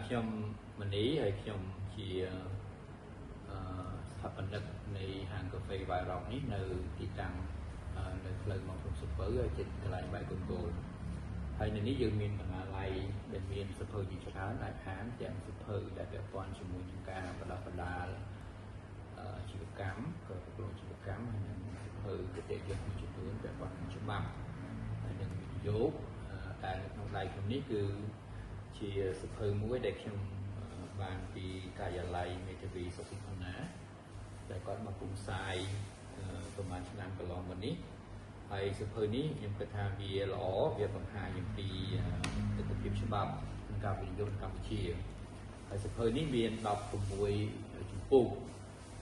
ខ្ញុំមនីហើយខ្ញុំជាស្ថាបនិកនៃហាងកាហ្វេ White Rock នេះនៅទីតាំងនៅផ្លូវមកក្នុងសភៅហើយជិតកន្លែងបែកគោលហើយនៅនេះយើងមានបណ្ណាល័យដែលមានសភៅជាច្រើនអាចអានទាំងសភៅដែលពាក់ព័ន្ធជាមួយនឹងការបណ្ដុះបណ្ដាលជីវកម្មក៏ប្រព័ន្ធជីវកម្មហើយនឹងសភៅគតិយុត្តមួយចំនួនពាក់ព័ន្ធនឹងច្បាប់ហើយនឹងវិនិយោគតែនៅក្នុងដៃខ្ញុំនេះគឺជាសភៅមួយដែលខ្ញុំបានពីការិយាល័យមេធាវីសុខិតណាដែលគាត់មកពុំផ្សាយប្រហែលឆ្នាំកន្លងមកនេះហើយសភៅនេះខ្ញុំគិតថាវាល្អវាបង្ហាញអំពីទស្សនវិជ្ជាច្បាប់ក្នុងការវិនិយោគនៅកម្ពុជាហើយសភៅនេះមាន16ជំពូក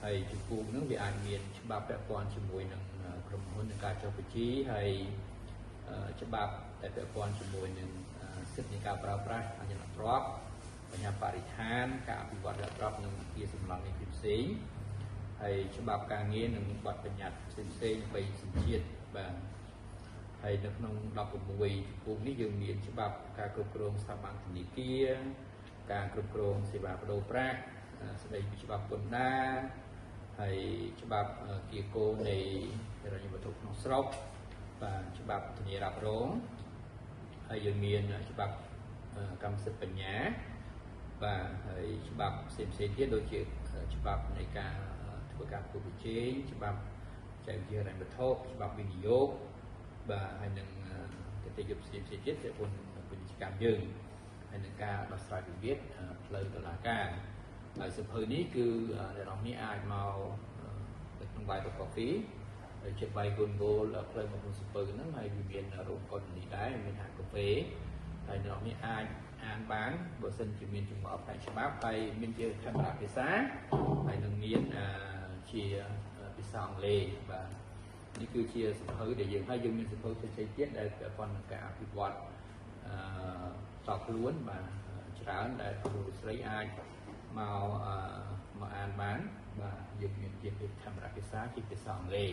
ហើយជំពូកហ្នឹងវាអាចមានច្បាប់ពាក់ព័ន្ធជាមួយនឹងក្រុមហ៊ុននិងការចុះបញ្ជីហើយច្បាប់ដែលពាក់ព័ន្ធជាមួយនឹងសិទ្ធិនៃការប្រើប្រាស់អញ្ញនទ្រព្យបញ្ហាបរិស្ថានការអភិវឌ្ឍទ្រព្យនិងជាសម្លឹងនេះផ្សេងហើយច្បាប់ការងារបទបញ្ញត្តិផ្សេងបីសញ្ជាតិបាទហើយនៅក្នុង16ជំពូកនេះយើងមានច្បាប់ការគ្រប់គ្រងស្ថាប័នធនាគារការគ្រប់គ្រងសេវាប្តូរប្រាក់ស្តីពីច្បាប់ពន្ធដារហើយច្បាប់គៀកូនៃហិរញ្ញវត្ថុក្នុងស្រុកបាទច្បាប់ធានារ៉ាប់រងហើយយើងមានច្បាប់កម្មសិទ្ធិបញ្ញាបាទហើយច្បាប់ផ្សេងទៀតដូចជាច្បាប់នៃការធ្វើការប្រកួតប្រជែងច្បាប់ចែកជាហិរញ្ញវត្ថុច្បាប់វិនិយោគបាទហើយនឹងគតិយុត្តផ្សេងទៀតដែលពលពាណិជ្ជកម្មយើងហើយនឹងការដោះស្រាយវិវាទផ្លូវតុលាការហើយសភៅនេះគឺអ្នកនរនេះអាចមកនៅក្នុងបាយកាហ្វេហើយចិត្តបាយគូនគោលផ្លូវមកក្នុងសភៅហ្នឹងហើយវាមានរោងកុននេះដែរមានហាងកាហ្វេហើយអ្នកនរនេះអាចអានបានបើសិនជាមានជំនួយផ្នែកច្បាប់ហើយមានជាខេមរៈភាសាហើយនឹងមានជាភាសាអង់គ្លេសបាទនេះគឺជាសភៅដែលយើងហើយយើងមានសភៅផ្សេងទៀតដែលពាក់ព័ន្ធនឹងការអភិវឌ្ឍតខ្លួនបាទច្រើនដែលគ្រូស្រីអាចមកអានបានបាទយើងមានជាខេមរៈភាសាជាភាសាអង់គ្លេស